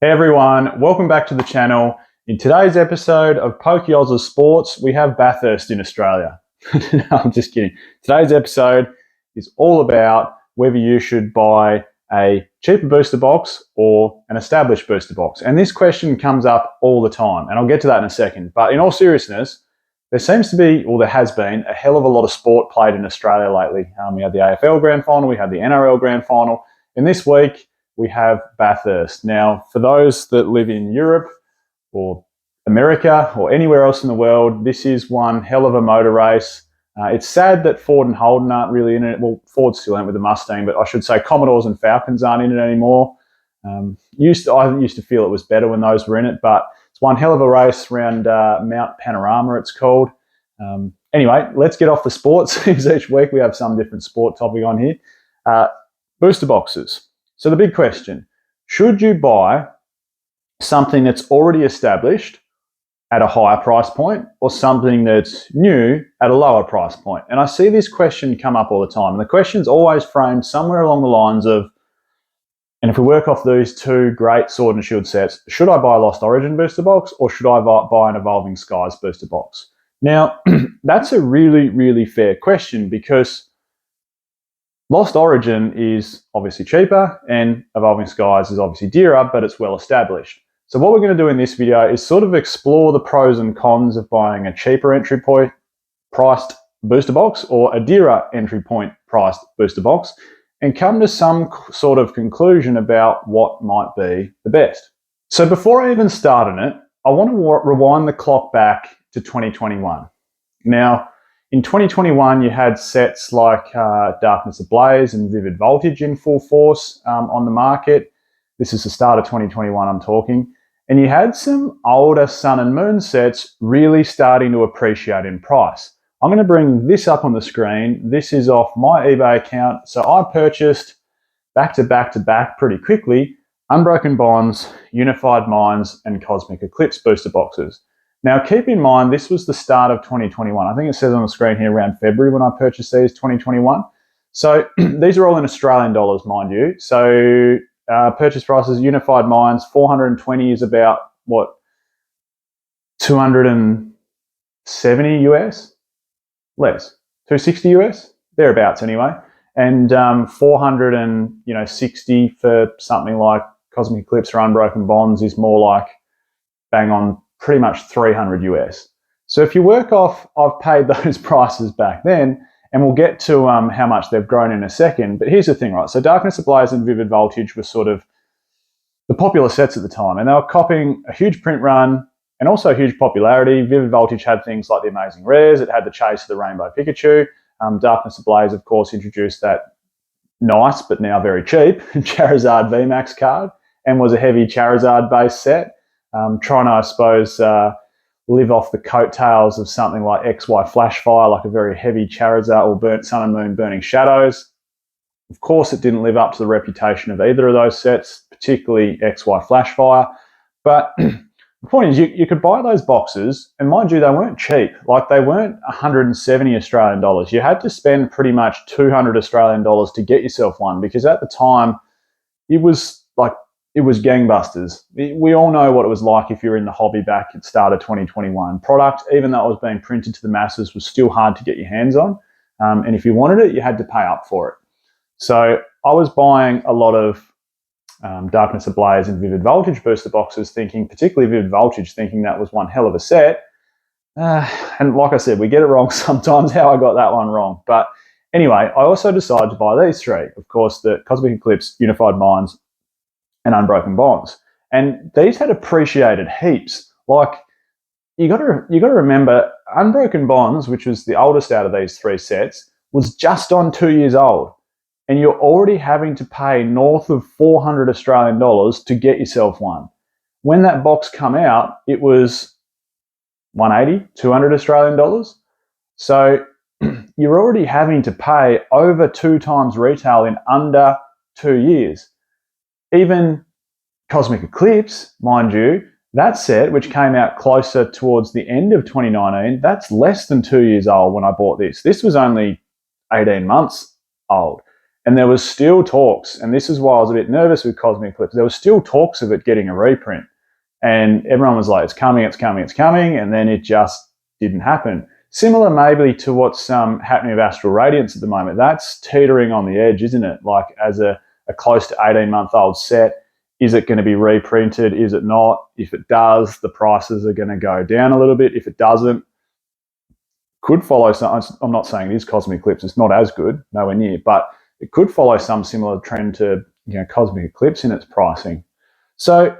Hey everyone, welcome back to the channel. In today's episode of Pokey Oz Sports, we have Bathurst in Australia. No, I'm just kidding. Today's episode is all about whether you should buy a cheaper booster box or an established booster box. And this question comes up all the time, and I'll get to that in a second. But in all seriousness, there seems to be, or there has been, a hell of a lot of sport played in Australia lately. We had the AFL Grand Final, we had the NRL Grand Final, and this week we have Bathurst. Now, for those that live in Europe or America or anywhere else in the world, this is one hell of a motor race. It's sad that Ford and Holden aren't really in it. Well, Ford's still in it with the Mustang, but I should say Commodores and Falcons aren't in it anymore. I used to feel it was better when those were in it, but it's one hell of a race around Mount Panorama, it's called. Anyway, let's get off the sports. Each week we have some different sport topic on here. Booster boxes. So the big question, should you buy something that's already established at a higher price point or something that's new at a lower price point? And I see this question come up all the time. And the question's always framed somewhere along the lines of, and if we work off these two great Sword and Shield sets, should I buy a Lost Origin booster box or should I buy an Evolving Skies booster box? Now, that's a really, really fair question because Lost Origin is obviously cheaper and Evolving Skies is obviously dearer, but it's well established. So what we're going to do in this video is sort of explore the pros and cons of buying a cheaper entry point priced booster box or a dearer entry point priced booster box and come to some sort of conclusion about what might be the best. So before I even start on it, I want to rewind the clock back to 2021. Now, in 2021, you had sets like Darkness Ablaze and Vivid Voltage in full force on the market. This is the start of 2021 I'm talking. And you had some older Sun and Moon sets really starting to appreciate in price. I'm going to bring this up on the screen. This is off my eBay account. So I purchased back to back pretty quickly Unbroken Bonds, Unified Minds, and Cosmic Eclipse booster boxes. Now, keep in mind, this was the start of 2021. I think it says on the screen here around February when I purchased these, 2021. So these are all in Australian dollars, mind you. So purchase prices, Unified Minds, 420 is about, what, 270 US? Less, 260 US? Thereabouts anyway. And 460 for something like Cosmic Eclipse or Unbroken Bonds is more like bang on pretty much 300 US. So if you work off, I've paid those prices back then, and we'll get to how much they've grown in a second. But here's the thing, right? So Darkness Ablaze and Vivid Voltage were sort of the popular sets at the time, and they were copying a huge print run and also huge popularity. Vivid Voltage had things like the Amazing Rares. It had the Chase of the Rainbow Pikachu. Darkness Ablaze, of course, introduced that nice but now very cheap Charizard VMAX card and was a heavy Charizard-based set. Trying to, I suppose, live off the coattails of something like XY Flashfire, like a very heavy Charizard, or Burnt Sun and Moon Burning Shadows. Of course, it didn't live up to the reputation of either of those sets, particularly XY Flashfire. But the point is, you could buy those boxes, and mind you, they weren't cheap. Like, they weren't 170 Australian dollars. You had to spend pretty much 200 Australian dollars to get yourself one, because at the time, it was gangbusters. We all know what it was like if you're in the hobby back at the start of 2021. Product, even though it was being printed to the masses, was still hard to get your hands on. And if you wanted it, you had to pay up for it. So I was buying a lot of Darkness Ablaze and Vivid Voltage booster boxes, particularly Vivid Voltage, thinking that was one hell of a set. And like I said, we get it wrong sometimes, how I got that one wrong. But anyway, I also decided to buy these three. Of course, the Cosmic Eclipse, Unified Minds, and Unbroken Bonds. And these had appreciated heaps. Like, you got to remember, Unbroken Bonds, which was the oldest out of these three sets, was just on 2 years old. And you're already having to pay north of 400 Australian dollars to get yourself one. When that box came out, it was 180, 200 Australian dollars. So you're already having to pay over 2 times retail in under 2 years. Even Cosmic Eclipse, mind you, that set, which came out closer towards the end of 2019, that's less than 2 years old when I bought this. This was only 18 months old. And there was still talks, and this is why I was a bit nervous with Cosmic Eclipse. There was still talks of it getting a reprint. And everyone was like, it's coming, it's coming, it's coming. And then it just didn't happen. Similar maybe to what's happening with Astral Radiance at the moment. That's teetering on the edge, isn't it? Like as a close to 18-month-old set, is it going to be reprinted? Is it not? If it does, the prices are going to go down a little bit. If it doesn't, could follow some. I'm not saying it is Cosmic Eclipse. It's not as good, nowhere near, but it could follow some similar trend to Cosmic Eclipse in its pricing. So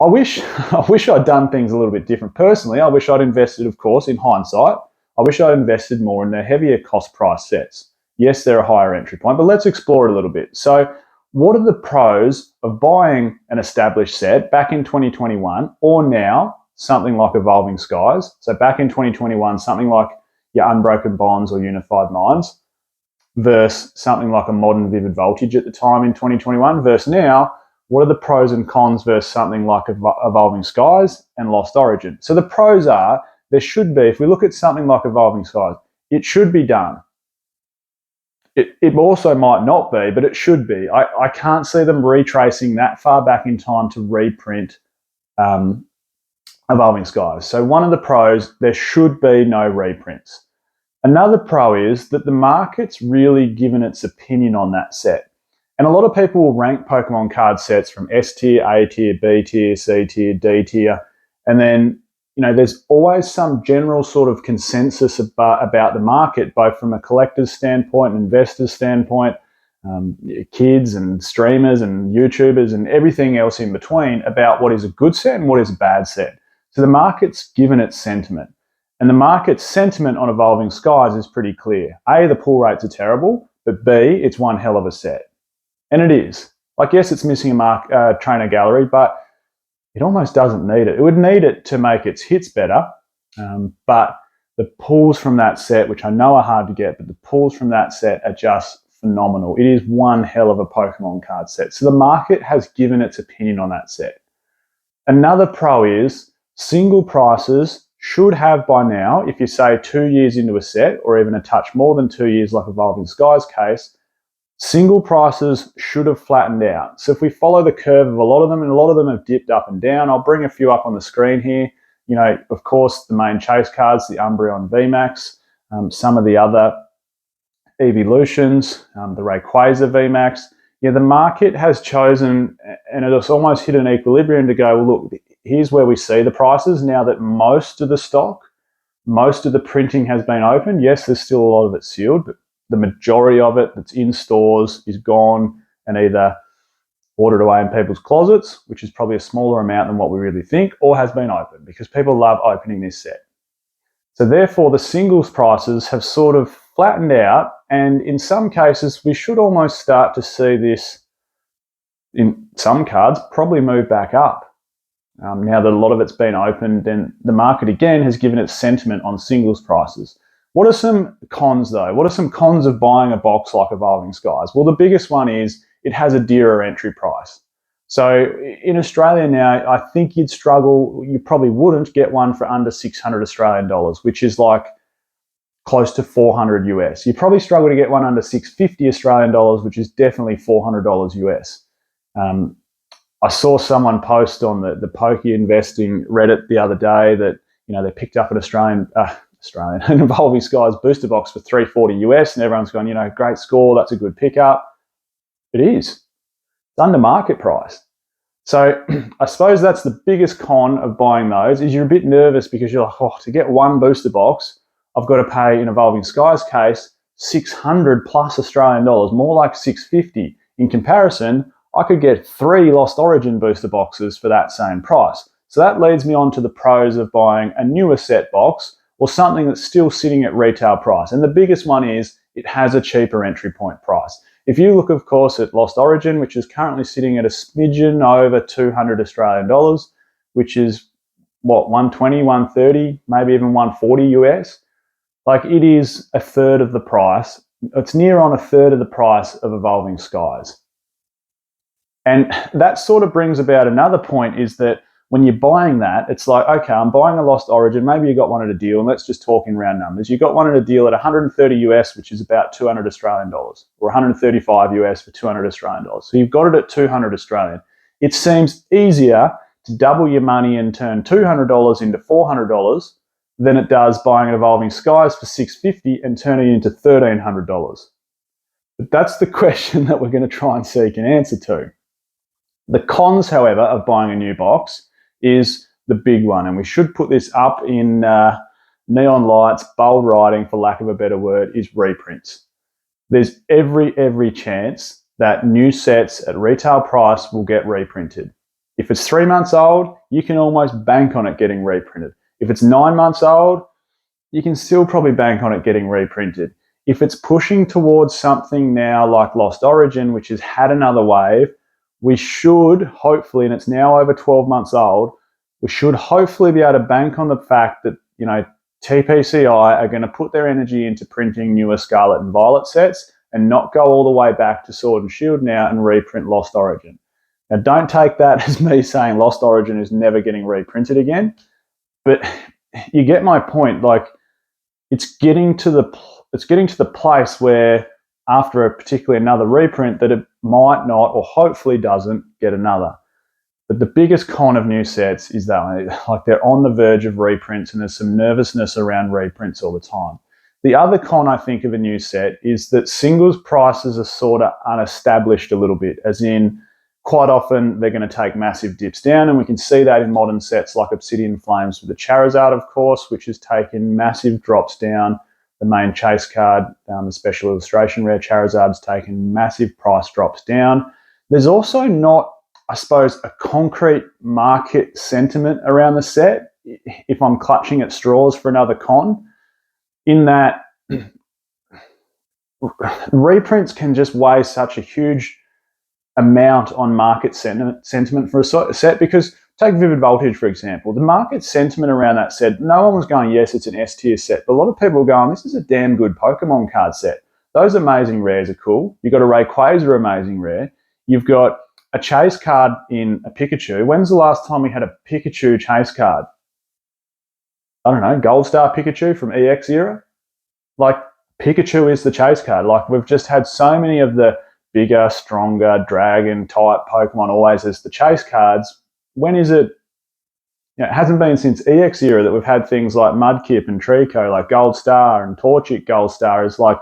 I wish I'd done things a little bit different. Personally, I wish I'd invested, of course, in hindsight, I wish I'd invested more in the heavier cost price sets. Yes, they're a higher entry point, but let's explore it a little bit. So what are the pros of buying an established set back in 2021 or now, something like Evolving Skies? So back in 2021, something like your Unbroken Bonds or Unified Minds versus something like a modern Vivid Voltage at the time in 2021 versus now. What are the pros and cons versus something like Evolving Skies and Lost Origin? So the pros are, there should be, if we look at something like Evolving Skies, it should be done. It also might not be, but it should be. I can't see them retracing that far back in time to reprint Evolving Skies. So one of the pros, there should be no reprints. Another pro is that the market's really given its opinion on that set. And a lot of people will rank Pokemon card sets from S tier, A tier, B tier, C tier, D tier. And then, there's always some general sort of consensus about the market, both from a collector's standpoint, an investor's standpoint, kids and streamers and YouTubers and everything else in between about what is a good set and what is a bad set. So the market's given its sentiment. And the market's sentiment on Evolving Skies is pretty clear. A, the pull rates are terrible, but B, it's one hell of a set. And it is. Like, yes, it's missing a trainer gallery, but it almost doesn't need it. It would need it to make its hits better, but the pulls from that set, which I know are hard to get, but the pulls from that set are just phenomenal. It is one hell of a Pokemon card set. So the market has given its opinion on that set. Another pro is single prices should have by now, if you say 2 years into a set, or even a touch more than 2 years like Evolving Skies case, single prices should have flattened out. So if we follow the curve of a lot of them, and a lot of them have dipped up and down, I'll bring a few up on the screen here. Of course, the main chase cards, the Umbreon VMAX, some of the other Evolutions, the Rayquaza VMAX. The market has chosen, and it's almost hit an equilibrium to go, well, look, here's where we see the prices now that most of the stock, most of the printing has been opened. Yes, there's still a lot of it sealed, but the majority of it that's in stores is gone and either ordered away in people's closets, which is probably a smaller amount than what we really think, or has been opened because people love opening this set. So therefore, the singles prices have sort of flattened out, and in some cases, we should almost start to see this, in some cards, probably move back up. Now that a lot of it's been opened, and the market again has given its sentiment on singles prices. What are some cons, though? What are some cons of buying a box like Evolving Skies? Well, the biggest one is it has a dearer entry price. So in Australia now, I think you'd struggle, you probably wouldn't get one for under 600 Australian dollars, which is like close to 400 US. You probably struggle to get one under 650 Australian dollars, which is definitely $400 US. I saw someone post on the Poke Investing Reddit the other day that, they picked up an an Evolving Skies booster box for $340 US, and everyone's gone, great score, that's a good pickup. It is. It's under market price. So I suppose that's the biggest con of buying those, is you're a bit nervous because you're like, to get one booster box, I've got to pay, in Evolving Skies case, 600 plus Australian dollars, more like 650. In comparison, I could get 3 Lost Origin booster boxes for that same price. So that leads me on to the pros of buying a newer set box, or something that's still sitting at retail price. And the biggest one is it has a cheaper entry point price. If you look, of course, at Lost Origin, which is currently sitting at a smidgen over 200 Australian dollars, which is, 120, 130, maybe even 140 US. Like, it is a third of the price. It's near on a third of the price of Evolving Skies. And that sort of brings about another point, is that when you're buying that, it's like, okay, I'm buying a Lost Origin. Maybe you got one at a deal, and let's just talk in round numbers. You got one at a deal at 130 US, which is about 200 Australian dollars, or 135 US for 200 Australian dollars. So you've got it at 200 Australian. It seems easier to double your money and turn $200 into $400 than it does buying an Evolving Skies for $650 and turning it into $1,300. But that's the question that we're going to try and seek an answer to. The cons, however, of buying a new box is the big one, and we should put this up in neon lights, bold writing, for lack of a better word, is reprints. There's every chance that new sets at retail price will get reprinted. If it's 3 months old, you can almost bank on it getting reprinted. If it's 9 months old, you can still probably bank on it getting reprinted. If it's pushing towards something now like Lost Origin, which has had another wave, we should hopefully, and it's now over 12 months old, we should hopefully be able to bank on the fact that, TPCI are going to put their energy into printing newer Scarlet and Violet sets and not go all the way back to Sword and Shield now and reprint Lost Origin. Now, don't take that as me saying Lost Origin is never getting reprinted again, but you get my point. Like, it's getting to the place where after particularly another reprint that it might not, or hopefully doesn't, get another. But the biggest con of new sets is that they're on the verge of reprints, and there's some nervousness around reprints all the time. The other con, I think, of a new set is that singles prices are sort of unestablished a little bit, as in quite often they're going to take massive dips down, and we can see that in modern sets like Obsidian Flames with the Charizard, of course, which has taken massive drops down. The main chase card, the special illustration rare Charizard's taken massive price drops down. There's also not, I suppose, a concrete market sentiment around the set, if I'm clutching at straws for another con, in that reprints can just weigh such a huge amount on market sentiment for a set, because take Vivid Voltage, for example. The market sentiment around that set, no one was going, yes, it's an S tier set, but a lot of people were going, this is a damn good Pokemon card set. Those amazing rares are cool. You've got a Rayquaza amazing rare. You've got a chase card in a Pikachu. When's the last time we had a Pikachu chase card? I don't know, Gold Star Pikachu from EX era? Like, Pikachu is the chase card. Like, we've just had so many of the bigger, stronger, dragon-type Pokemon always as the chase cards. When is it? It hasn't been since EX era that we've had things like Mudkip and Trico, like Gold Star and Torchic Gold Star is like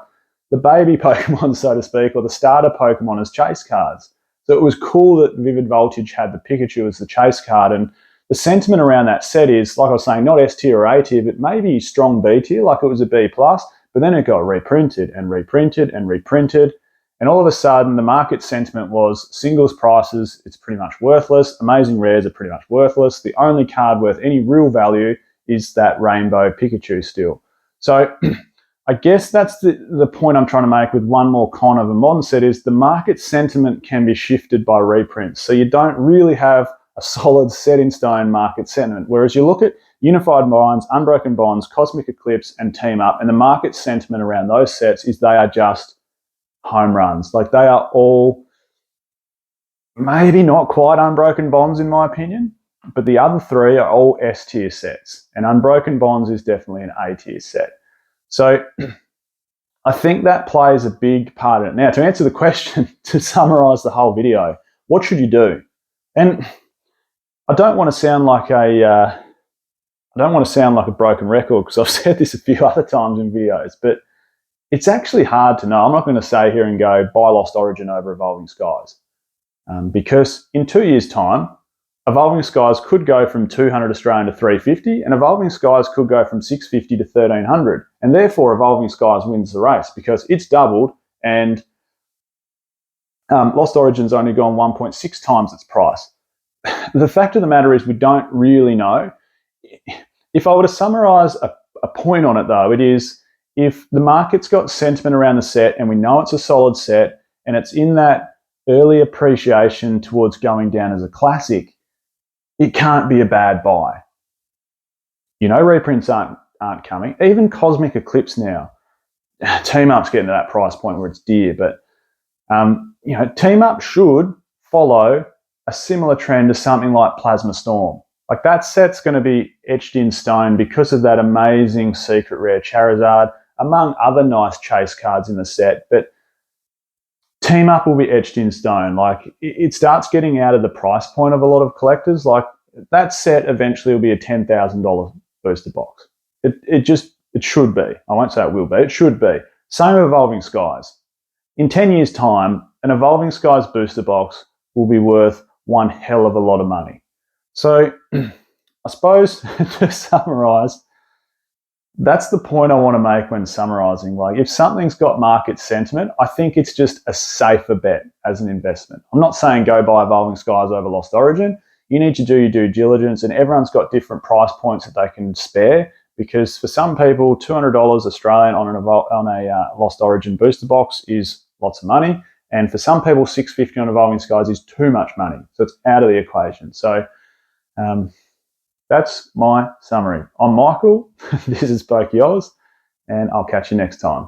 the baby Pokemon, so to speak, or the starter Pokemon as chase cards. So it was cool that Vivid Voltage had the Pikachu as the chase card, and the sentiment around that set is, like I was saying, not S tier or A tier, but maybe strong B tier, like it was a B+, but then it got reprinted and reprinted and reprinted. And all of a sudden, the market sentiment was singles prices, it's pretty much worthless. Amazing rares are pretty much worthless. The only card worth any real value is that Rainbow Pikachu still. So I guess that's the point I'm trying to make with one more con of a modern set is the market sentiment can be shifted by reprints. So you don't really have a solid set-in-stone market sentiment. Whereas you look at Unified Minds, Unbroken Bonds, Cosmic Eclipse, and Team Up, and the market sentiment around those sets is they are just home runs. Like, they are all maybe not quite Unbroken Bonds in my opinion, but the other three are all S tier sets, and Unbroken Bonds is definitely an A tier set. So I think that plays a big part in it. Now, to answer the question, to summarize the whole video, what should you do? And I don't want to sound like a broken record, because I've said this a few other times in videos, but it's actually hard to know. I'm not going to say here and go, buy Lost Origin over Evolving Skies. Because in 2 years' time, Evolving Skies could go from 200 Australian to 350, and Evolving Skies could go from 650 to 1300. And therefore, Evolving Skies wins the race because it's doubled, and Lost Origin's only gone 1.6 times its price. The fact of the matter is we don't really know. If I were to summarise a point on it, though, it is, if the market's got sentiment around the set and we know it's a solid set and it's in that early appreciation towards going down as a classic, it can't be a bad buy. Reprints aren't coming. Even Cosmic Eclipse now, Team Up's getting to that price point where it's dear, but Team Up should follow a similar trend to something like Plasma Storm. Like that set's going to be etched in stone because of that amazing secret rare Charizard, among other nice chase cards in the set. But Team Up will be etched in stone. Like it starts getting out of the price point of a lot of collectors. Like that set eventually will be a $10,000 booster box. It should be. I won't say it will be. It should be. Same with Evolving Skies. In 10 years' time, an Evolving Skies booster box will be worth one hell of a lot of money. So I suppose to summarise, that's the point I want to make when summarising. Like if something's got market sentiment, I think it's just a safer bet as an investment. I'm not saying go buy Evolving Skies over Lost Origin. You need to do your due diligence, and everyone's got different price points that they can spare, because for some people, $200 Australian on a Lost Origin booster box is lots of money. And for some people, $650 on Evolving Skies is too much money. So it's out of the equation. So that's my summary. I'm Michael. This is Pokey Oz, and I'll catch you next time.